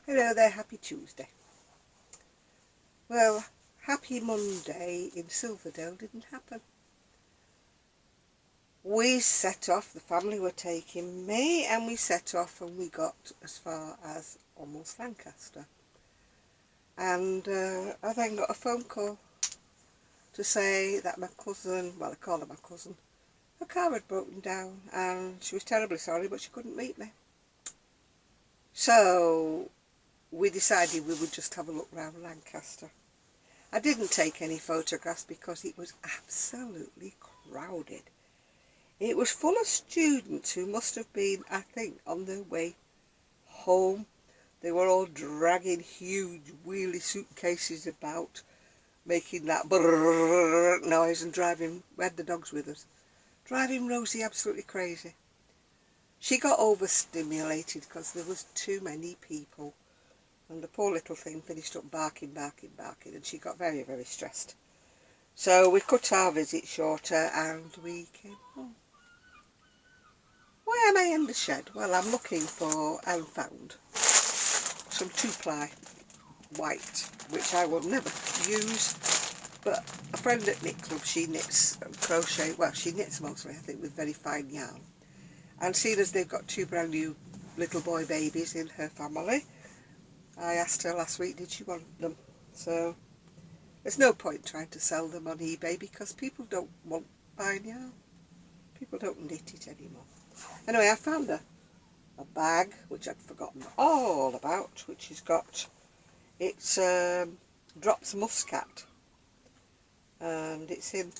Hello there, happy Tuesday. Well, happy Monday in Silverdale didn't happen. We set off, the family were taking me, and we set off and we got as far as almost Lancaster. And I then got a phone call to say that my cousin, well I call her my cousin, her car had broken down and she was terribly sorry but she couldn't meet me. So we decided we would just have a look round Lancaster. I didn't take any photographs because it was absolutely crowded. It was full of students who must have been, I think, on their way home. They were all dragging huge wheelie suitcases about, making that brrrr noise and driving, we had the dogs with us, driving Rosie absolutely crazy. She got overstimulated because there was too many people. And the poor little thing finished up barking, and she got very, very stressed. So we cut our visit shorter and we came home. Why am I in the shed? Well, I'm looking for, and found, some 2-ply white, which I will never use. But a friend at Knit Club, she knits crochet, well, she knits mostly, I think, with very fine yarn. And seeing as they've got 2 brand new little boy babies in her family, I asked her last week, did she want them? So there's no point trying to sell them on eBay because people don't want fine yarn. People don't knit it anymore. Anyway, I found a bag, which I'd forgotten all about, which has got, it's drops muscat. And it's in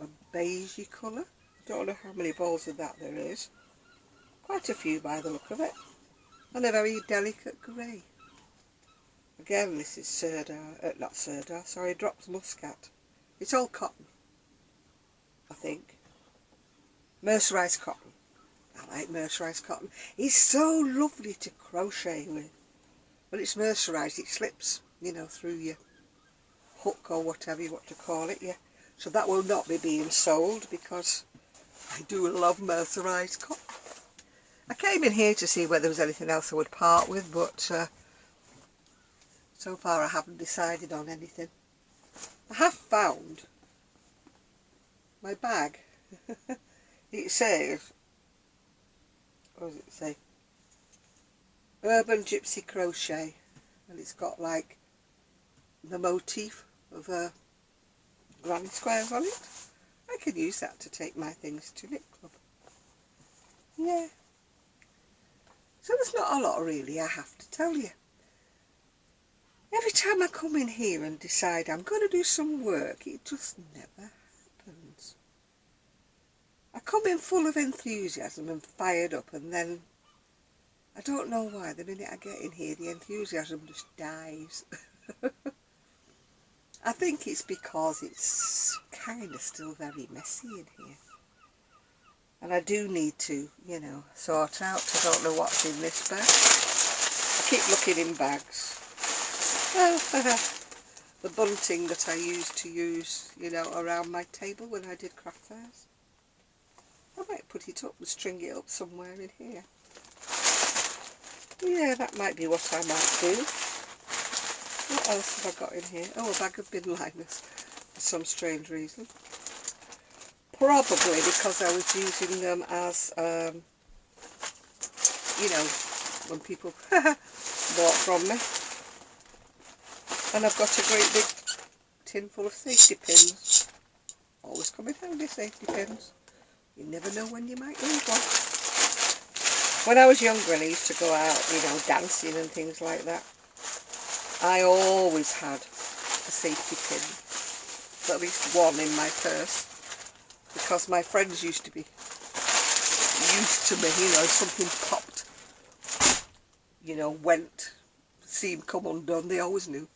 a beigey colour. Don't know how many balls of that there is. Quite a few by the look of it. And a very delicate grey. Again, this is drops muscat. It's all cotton, I think. Mercerised cotton. I like mercerised cotton. It's so lovely to crochet with. When it's mercerised, it slips, through your hook or whatever you want to call it, yeah. So that will not be being sold because I do love mercerised cotton. I came in here to see whether there was anything else I would part with, but so far I haven't decided on anything. I have found my bag. It says, what does it say? Urban Gypsy Crochet. And it's got like the motif of granny squares on it. I could use that to take my things to Knit Club. Yeah. So there's not a lot really, I have to tell you. Every time I come in here and decide I'm going to do some work, it just never happens. I come in full of enthusiasm and fired up, and then I don't know why, the minute I get in here the enthusiasm just dies. I think it's because it's kind of still very messy in here. And I do need to, sort out. I don't know what's in this bag. I keep looking in bags. The bunting that I used to use, around my table when I did craft fairs. I might put it up and string it up somewhere in here. Yeah, that might be what I might do. What else have I got in here? Oh, a bag of bin liners for some strange reason. Probably because I was using them as, when people bought from me. And I've got a great big tin full of safety pins. Always come in handy, safety pins. You never know when you might need one. When I was younger and I used to go out, dancing and things like that, I always had a safety pin, at least one in my purse, because my friends used to be used to me, if something popped, went, seemed come undone, they always knew.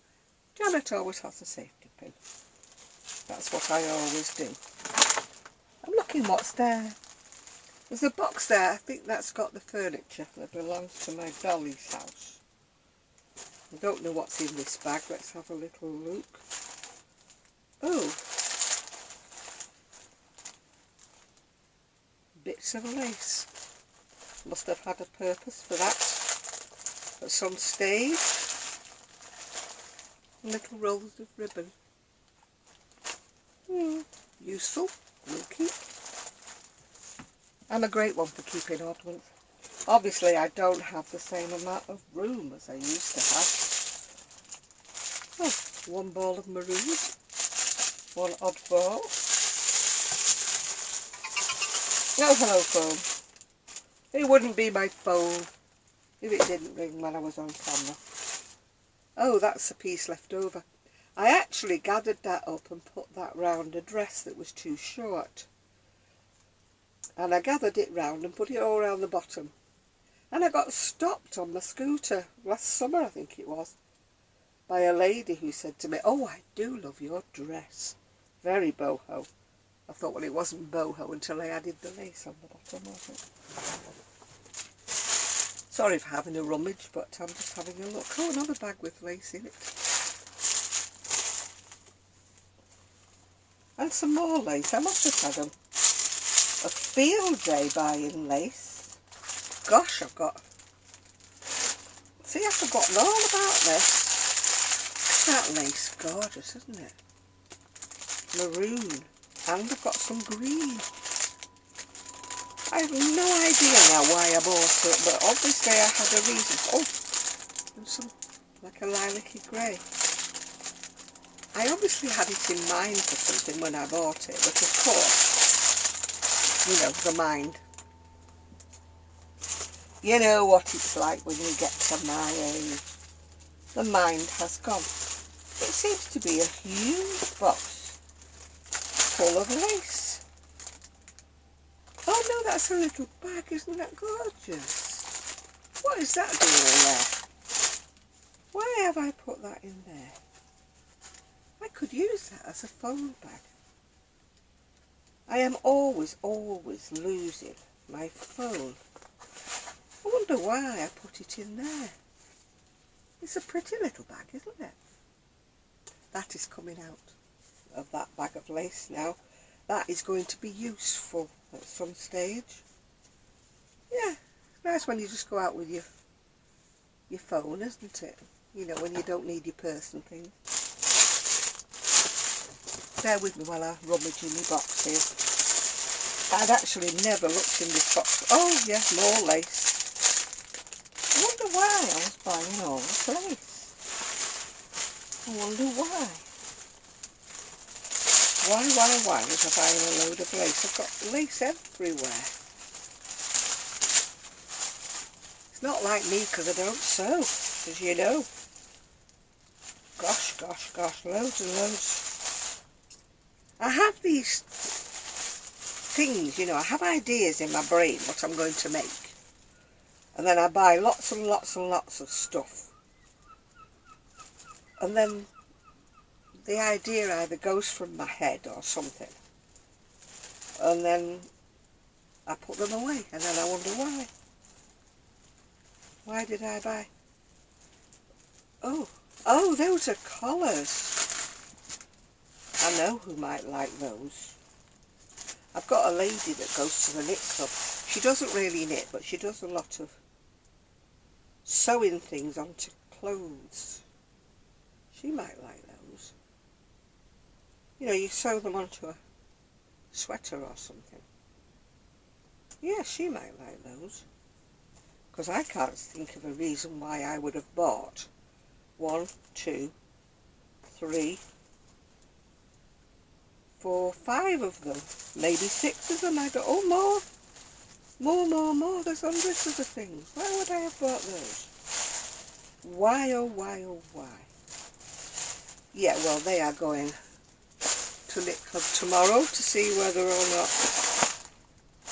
Janet always has a safety pin. That's what I always do. I'm looking what's there. There's a box there, I think that's got the furniture that belongs to my dolly's house. I don't know what's in this bag, let's have a little look. Oh, bits of lace. Must have had a purpose for that. at some stage. Little rolls of ribbon. Useful, will keep. And a great one for keeping ornaments. Obviously I don't have the same amount of room as I used to have. Oh, one ball of maroon, one odd ball. Oh, hello phone. It wouldn't be my phone if it didn't ring when I was on camera. Oh, that's a piece left over. I actually gathered that up and put that round a dress that was too short. And I gathered it round and put it all around the bottom. And I got stopped on my scooter last summer, I think it was, by a lady who said to me, "Oh, I do love your dress. Very boho." I thought, well, it wasn't boho until I added the lace on the bottom of it. Sorry for having a rummage, but I'm just having a look. Oh, another bag with lace in it. And some more lace. I must have had a field day buying lace. Gosh, I've got... See, I've forgotten all about this. That lace, gorgeous, isn't it? Maroon. And I've got some green. I have no idea now why I bought it, but obviously I had a reason. Oh, and some, like a lilac-y grey. I obviously had it in mind for something when I bought it, but of course, you know, the mind. You know what it's like when you get to my age. The mind has gone. It seems to be a huge box full of lace. Oh no, that's a little bag. Isn't that gorgeous? What is that doing there? Why have I put that in there? I could use that as a phone bag. I am always losing my phone. I wonder why I put it in there. It's a pretty little bag, isn't it? That is coming out of that bag of lace now. That is going to be useful at some stage. Yeah, it's nice when you just go out with your phone, isn't it? You know, when you don't need your purse and things. Bear with me while I rummage in my box here. I'd actually never looked in this box. Oh yeah, more lace. I wonder why I was buying all this lace. I wonder why. Why was I buying a load of lace? I've got lace everywhere. It's not like me because I don't sew, as you know. Gosh, loads and loads. I have these things, you know, I have ideas in my brain what I'm going to make. And then I buy lots and lots and lots of stuff. And then the idea either goes from my head or something. And then I put them away. And then I wonder why. Why did I buy? Oh, those are collars. I know who might like those. I've got a lady that goes to the knit club. She doesn't really knit, but she does a lot of sewing things onto clothes. She might like those. You know, you sew them onto a sweater or something. Yeah, she might like those. Because I can't think of a reason why I would have bought 1, 2, 3, 4, 5 of them. Maybe 6 of them. I go, oh, more. There's hundreds of the things. Why would I have bought those? Why, oh why. Yeah, well, they are going to knit club tomorrow to see whether or not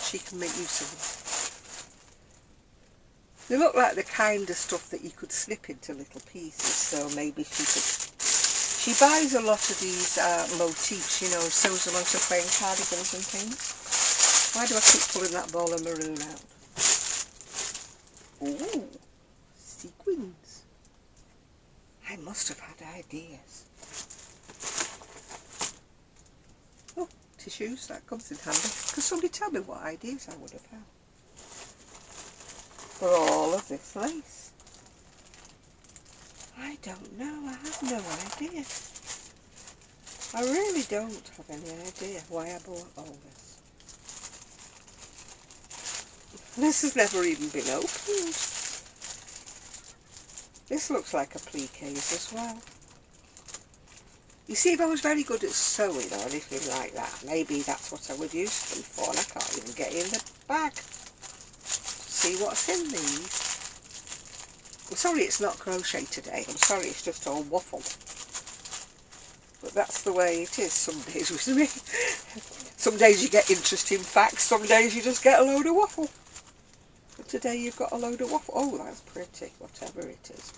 she can make use of them. They look like the kind of stuff that you could snip into little pieces, so maybe she could. She buys a lot of these motifs, you know, sews them onto plain cardigans and things. Why do I keep pulling that ball of maroon out? Ooh, sequins. I must have had ideas. Oh, tissues, that comes in handy. Could somebody tell me what ideas I would have had for all of this lace? I don't know. I have no idea. I really don't have any idea why I bought all this. This has never even been opened. This looks like a plique as well. You see, if I was very good at sewing or anything like that, maybe that's what I would use them for, and I can't even get in the bag to see what's in these. I'm sorry it's not crochet today. I'm sorry it's just all waffle. But that's the way it is some days with me. Some days you get interesting facts, some days you just get a load of waffle. But today you've got a load of waffle. Oh, that's pretty, whatever it is.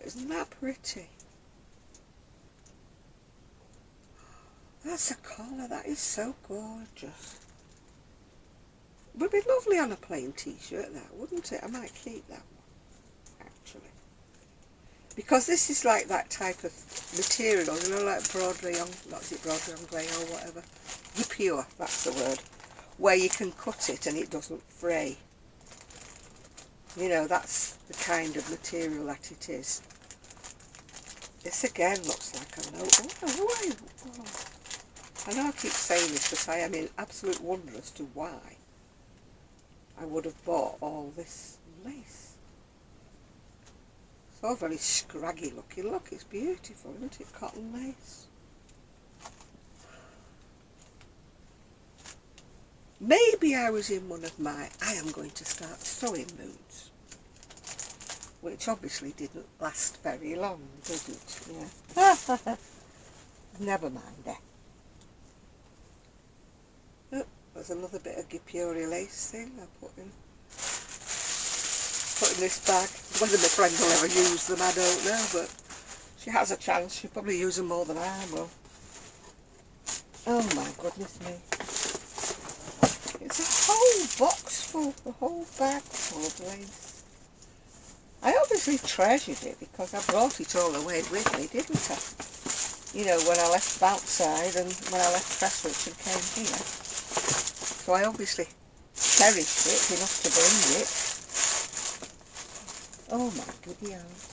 Isn't that pretty? That's a collar, that is so gorgeous. It would be lovely on a plain t-shirt, that, wouldn't it? I might keep that one, actually. Because this is like that type of material, you know, like Broadway on, not is it Broadway on grey or whatever? Pure, that's the word. Where you can cut it and it doesn't fray. You know, that's the kind of material that it is. This again looks like a load. I know I keep saying this, but I am in absolute wonder as to why I would have bought all this lace. It's all very scraggy looking. Look, it's beautiful, isn't it? Cotton lace. Maybe I was in one of my I am going to start sewing moods, which obviously didn't last very long, did it? Yeah. Never mind, eh? Oh, there's another bit of Gipuri lace thing I put in this bag. Whether my friend will ever use them, I don't know, but she has a chance. She'll probably use them more than I will. Oh my goodness me. It's a whole box full, a whole bag full of lace. I obviously treasured it because I brought it all away with me, didn't I? You know, when I left outside and when I left Prestwich and came here. So I obviously cherished it enough to bring it. Oh my goody aunt.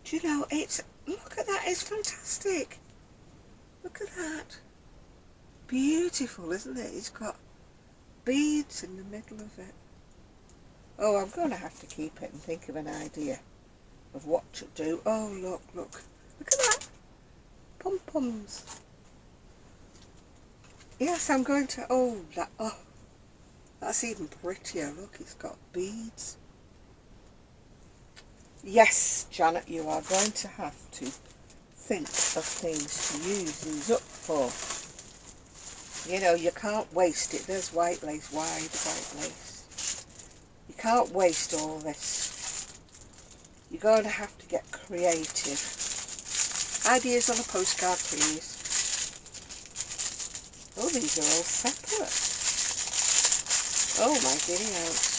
Do you know, look at that, it's fantastic. Look at that. Beautiful, isn't it? It's got beads in the middle of it. Oh, I'm going to have to keep it and think of an idea of what to do. Oh, look. Look at that. Pom-poms. Yes, I'm going to... Oh, that's even prettier. Look, it's got beads. Yes, Janet, you are going to have to think of things to use these up for. You know, you can't waste it. There's white lace, white lace. You can't waste all this. You're going to have to get creative. Ideas on a postcard, please. Oh, these are all separate. Oh my giddy aunt.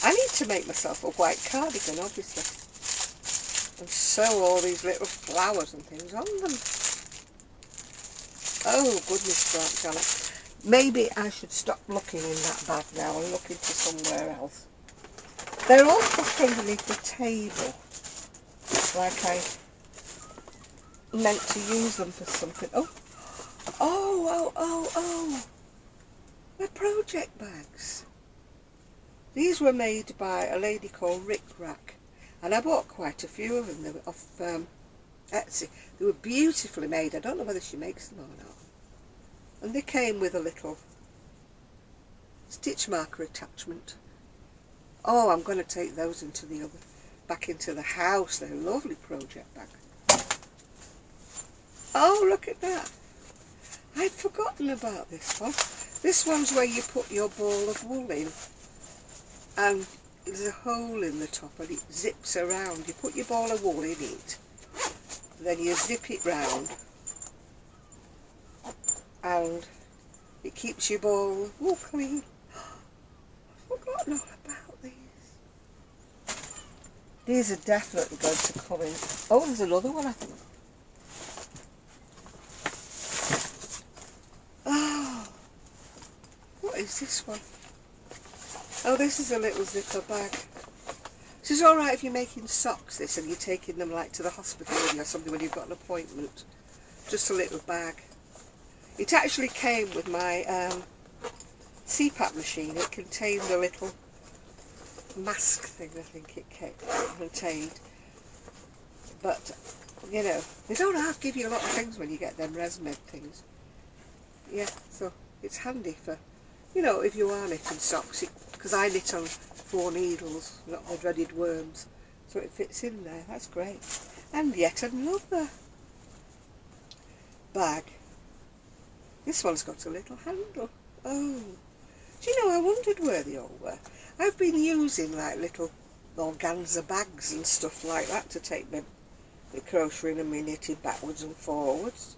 I need to make myself a white cardigan, obviously, and sew all these little flowers and things on them. Oh, goodness gracious, Janet. Maybe I should stop looking in that bag now and look into somewhere else. They're all put underneath the table, like I meant to use them for something. Oh, they're project bags. These were made by a lady called Rick Rack, and I bought quite a few of them. They were off Etsy. They were beautifully made. I don't know whether she makes them or not. And they came with a little stitch marker attachment. Oh, I'm going to take those back into the house. They're a lovely project bag. Oh, look at that. I'd forgotten about this one. This one's where you put your ball of wool in, and there's a hole in the top and it zips around. You put your ball of wool in it, then you zip it round, and it keeps your ball of wool clean. I've forgotten all about these. These are definitely going to come in. Oh, there's another one, I think. Oh, what is this one? Oh, this is a little zipper bag. This is alright if you're making socks, this, and you're taking them like to the hospital with you or something when you've got an appointment. Just a little bag. It actually came with my CPAP machine. It contained a little mask thing, I think it contained. But, you know, they don't have to give you a lot of things when you get them ResMed things. Yeah, so it's handy for, you know, if you are knitting socks, because I knit on 4 needles, not the dreaded worms, so it fits in there. That's great. And yet another bag. This one's got a little handle. Oh, do you know, I wondered where they all were. I've been using like little organza bags and stuff like that to take my crocheting and my knitting backwards and forwards.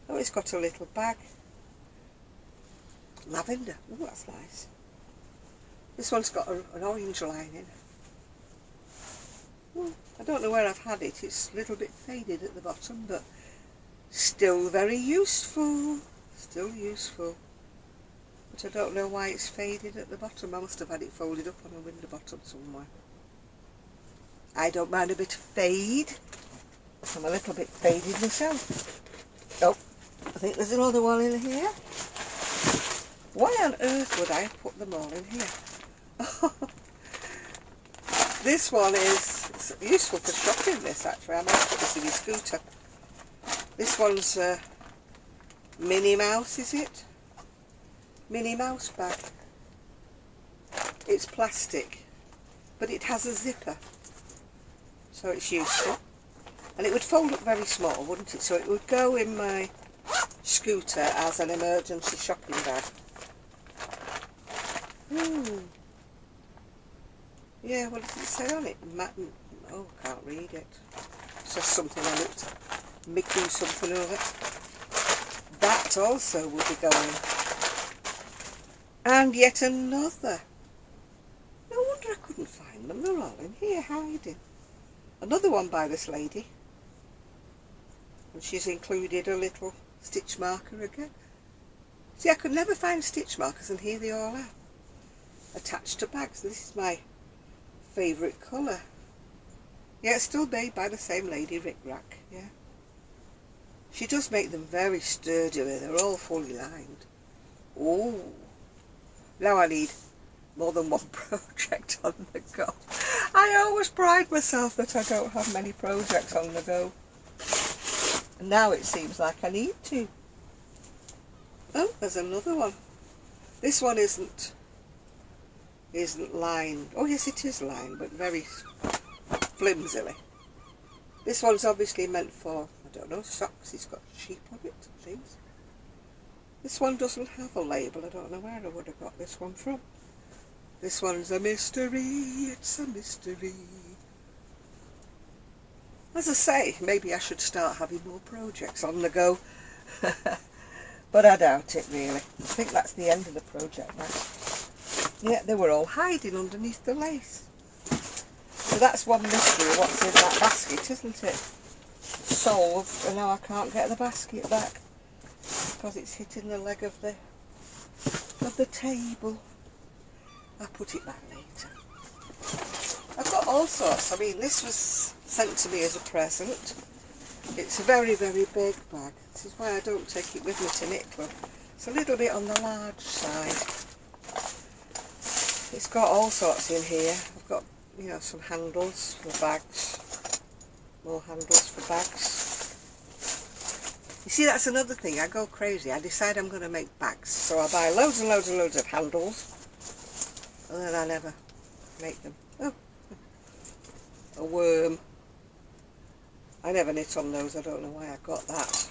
Oh, it's got a little bag. Lavender. Oh, that's nice. This one's got an orange lining. Oh, I don't know where I've had it. It's a little bit faded at the bottom, but still very useful. Still useful. But I don't know why it's faded at the bottom. I must have had it folded up on a window bottom somewhere. I don't mind a bit of fade. I'm a little bit faded myself. Oh, I think there's another one in here. Why on earth would I have put them all in here? This one is useful for shopping, this actually. I might put this in your scooter. This one's Minnie Mouse, is it? Minnie Mouse bag. It's plastic, but it has a zipper, so it's useful. And it would fold up very small, wouldn't it? So it would go in my scooter as an emergency shopping bag. Yeah, what does it say on it? Oh, I can't read it. It says something on it. Mickey something or other. That also will be going. And yet another. No wonder I couldn't find them. They're all in here hiding. Another one by this lady. And she's included a little stitch marker again. See, I could never find stitch markers, and here they all are. Attached to bags. This is my favourite colour. Yeah, it's still made by the same lady, Rick Rack. Yeah. She does make them very sturdy. They're all fully lined. Oh. Now I need more than one project on the go. I always pride myself that I don't have many projects on the go. And now it seems like I need to. Oh, there's another one. This one isn't lined. Oh yes, it is lined, but very flimsily. This one's obviously meant for, I don't know, socks. It's got sheep on it, things. This one doesn't have a label. I don't know where I would have got this one from. This one's a mystery. It's a mystery. As I say, maybe I should start having more projects on the go. But I doubt it, really. I think that's the end of the project now. Yeah, they were all hiding underneath the lace. So that's one mystery, what's in that basket, isn't it? Solved, and now I can't get the basket back because it's hitting the leg of the table. I'll put it back later. I've got all sorts. I mean, this was sent to me as a present. It's a very, very big bag. This is why I don't take it with me to knit club. It's a little bit on the large side. It's got all sorts in here. I've got, you know, some handles for bags. More handles for bags. You see, that's another thing. I go crazy. I decide I'm going to make bags. So I buy loads and loads and loads of handles. And then I never make them. Oh, a worm. I never knit on those. I don't know why I got that.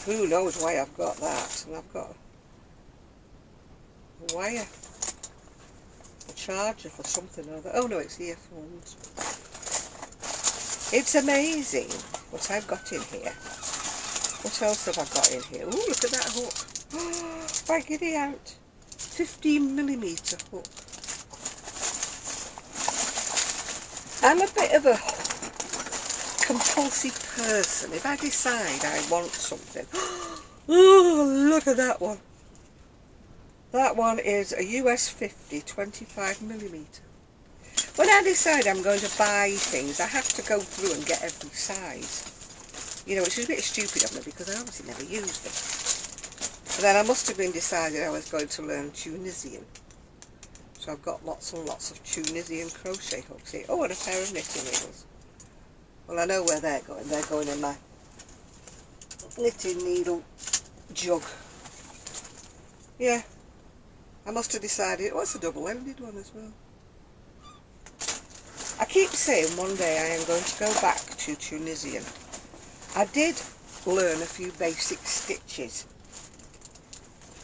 Who knows why I've got that? And I've got a wire. A charger for something or other. Oh no, it's earphones. It's amazing what I've got in here. What else have I got in here? Oh, look at that hook. Oh, my giddy out. 15mm hook. I'm a bit of a compulsive person. If I decide I want something, oh, look at that one. That one is a US 50 25mm. When I decide I'm going to buy things, I have to go through and get every size. You know, which is a bit stupid of me because I obviously never use them. And then I must have been decided I was going to learn Tunisian. So I've got lots and lots of Tunisian crochet hooks here. Oh, and a pair of knitting needles. Well, I know where they're going. They're going in my knitting needle jug. Yeah, I must have decided, oh, it's a double-ended one as well. I keep saying one day I am going to go back to Tunisian. I did learn a few basic stitches,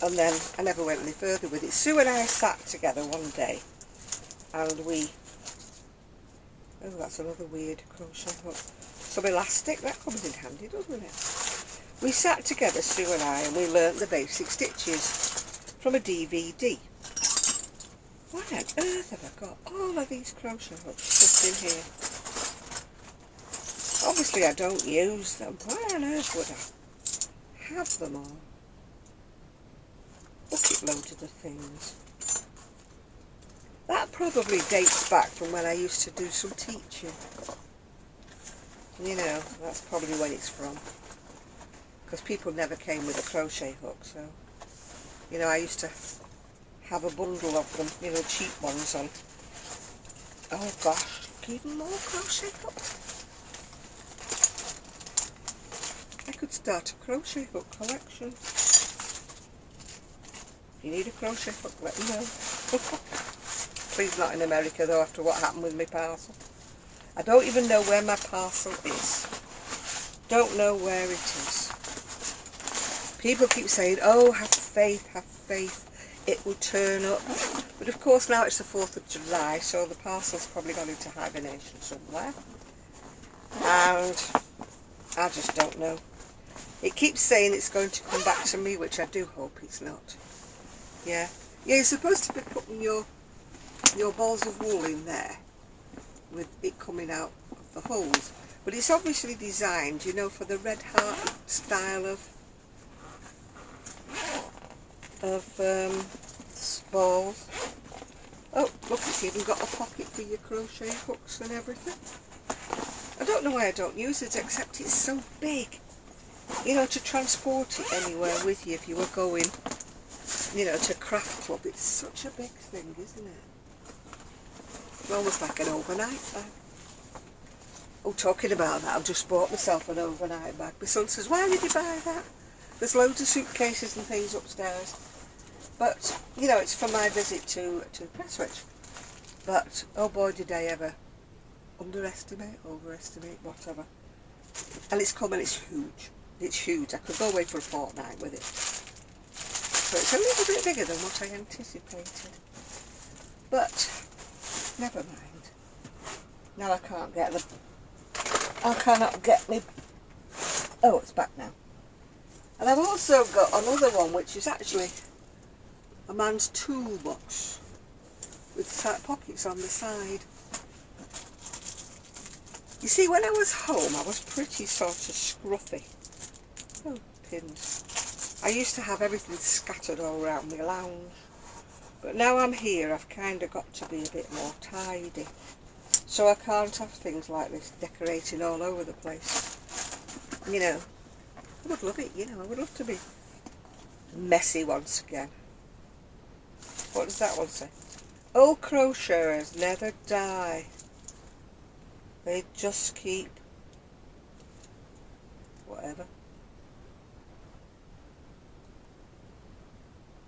and then I never went any further with it. Sue and I sat together one day, and oh, that's another weird crochet hook. Some elastic, that comes in handy, doesn't it? We sat together, Sue and I, and we learnt the basic stitches from a DVD. Why on earth have I got all of these crochet hooks just in here? Obviously I don't use them. Why on earth would I have them all? Bucket loads of the things. That probably dates back from when I used to do some teaching. You know, that's probably when it's from. Because people never came with a crochet hook, so... You know, I used to have a bundle of them, you know, cheap ones on. Oh gosh, even more crochet hooks. I could start a crochet hook collection. If you need a crochet hook, let me know. Please not in America though, after what happened with my parcel. I don't even know where my parcel is. Don't know where it is. People keep saying, oh, have faith, it will turn up. But of course now it's the 4th of July, so the parcel's probably gone into hibernation somewhere. And I just don't know. It keeps saying it's going to come back to me, which I do hope it's not. Yeah. Yeah, you're supposed to be putting your balls of wool in there, with it coming out of the holes. But it's obviously designed, you know, for the red heart style of balls. Oh, look, it's even got a pocket for your crochet hooks and everything. I don't know why I don't use it, except it's so big. You know, to transport it anywhere with you if you were going, you know, to craft club. It's such a big thing, isn't it? Almost like an overnight bag. Oh, talking about that, I've just bought myself an overnight bag. My son says, why did you buy that? There's loads of suitcases and things upstairs. But, you know, it's for my visit to Prestwich. But, oh boy, did I ever underestimate, overestimate, whatever. And it's come and it's huge. It's huge. I could go away for a fortnight with it. So it's a little bit bigger than what I anticipated. But, never mind. Now I can't get them. I cannot get me... Oh, it's back now. And I've also got another one, which is actually a man's toolbox with pockets on the side. You see, when I was home, I was pretty sort of scruffy. Oh, pins. I used to have everything scattered all around my lounge. But now I'm here, I've kind of got to be a bit more tidy. So I can't have things like this decorating all over the place. You know, I would love it, you know, I would love to be messy once again. What does that one say? Old crocheters never die. They just keep... whatever.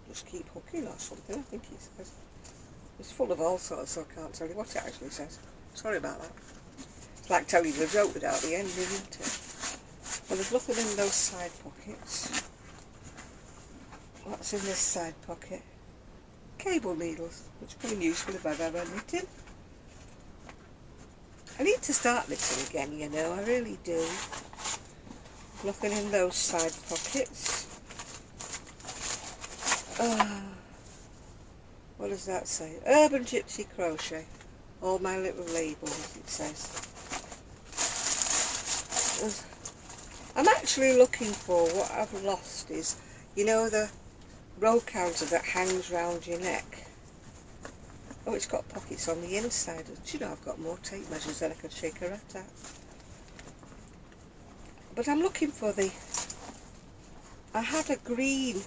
Just keep hooking or something, I think it says. It's full of all sorts, so I can't tell you what it actually says. Sorry about that. It's like telling you the joke without the ending, isn't it? Well, there's nothing in those side pockets. What's in this side pocket? Cable needles, which come in useful if I've ever knitted. I need to start knitting again, you know, I really do. Nothing in those side pockets. What does that say? Urban Gypsy Crochet. All my little labels, it says. I'm actually looking for, what I've lost is, you know, the roll counter that hangs round your neck. Oh, it's got pockets on the inside. Do you know, I've got more tape measures than I could shake a rat at. But I'm looking for the... I had a green...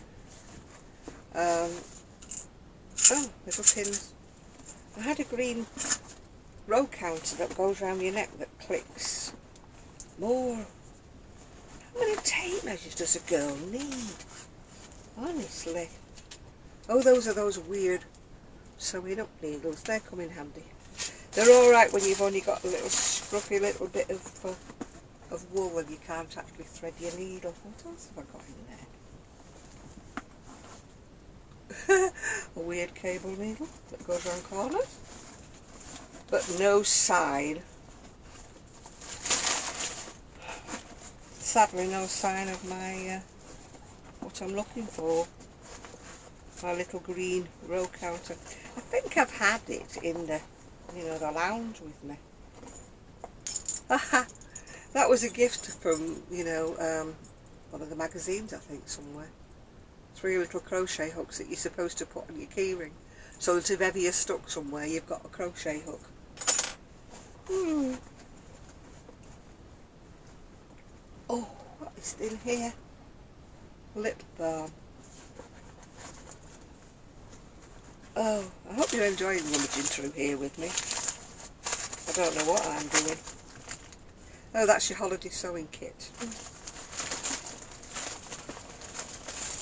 oh, little pins. I had a green row counter that goes around your neck that clicks. More. How many tape measures does a girl need? Honestly. Oh, those are those weird sewing up needles. They come in handy. They're alright when you've only got a little scruffy little bit of wool and you can't actually thread your needle. What else have I got in there? A weird cable needle that goes around corners. But no sign. Sadly, no sign of my what I'm looking for. My little green row counter. I think I've had it in the, you know, the lounge with me. That was a gift from, you know, one of the magazines, I think, somewhere. 3 little crochet hooks that you're supposed to put on your keyring, so that if ever you're stuck somewhere, you've got a crochet hook. Oh, what is in here? Lip balm. Oh, I hope you're enjoying rummaging through here with me. I don't know what I'm doing. Oh, that's your holiday sewing kit.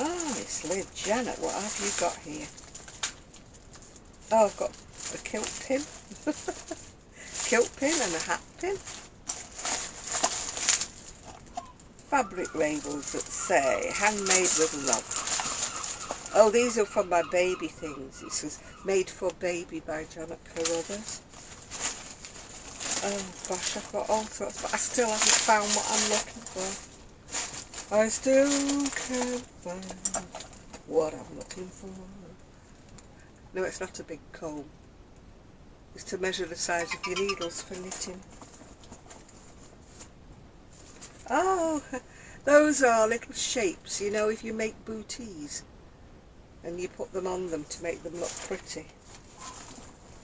Honestly, Janet, what have you got here? Oh, I've got a kilt pin. Kilt pin and a hat pin. Fabric labels that say handmade with love. Oh, these are for my baby things. It says made for baby by Janet Carruthers. Oh gosh, I've got all sorts, but I still haven't found what I'm looking for. I still can't find what I'm looking for. No, it's not a big comb. It's to measure the size of your needles for knitting. Oh, those are little shapes, you know, if you make booties and you put them on them to make them look pretty.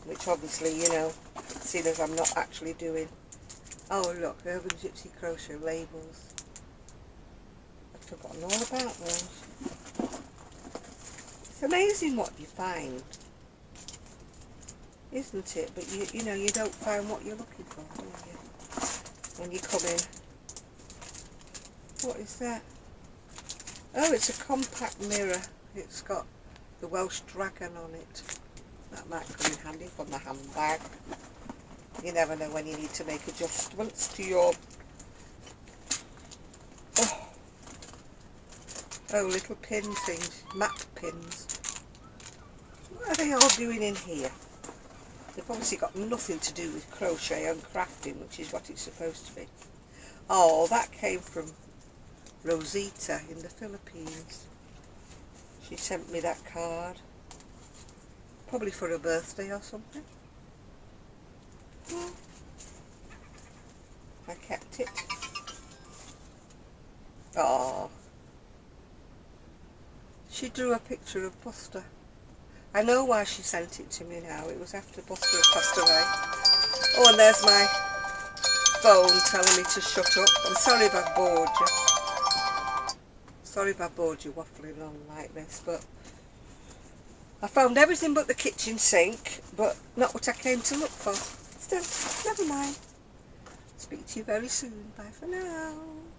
Which obviously, you know, seeing as I'm not actually doing. Oh look, Urban Gypsy Crochet labels. I've forgotten all about those. It's amazing what you find, isn't it? But you know, you don't find what you're looking for, do you? When you come in. What is that? Oh, it's a compact mirror. It's got the Welsh dragon on it. That might come in handy for my handbag. You never know when you need to make adjustments to your... Oh, little pin things, map pins. What are they all doing in here? They've obviously got nothing to do with crochet and crafting, which is what it's supposed to be. Oh, that came from Rosita in the Philippines. She sent me that card. Probably for her birthday or something. I kept it. Oh, she drew a picture of Buster. I know why she sent it to me now. It was after Buster had passed away. Oh, and there's my phone telling me to shut up. I'm sorry if I've bored you. Sorry if I bored you waffling on like this, but I found everything but the kitchen sink, but not what I came to look for. Still, never mind. Speak to you very soon. Bye for now.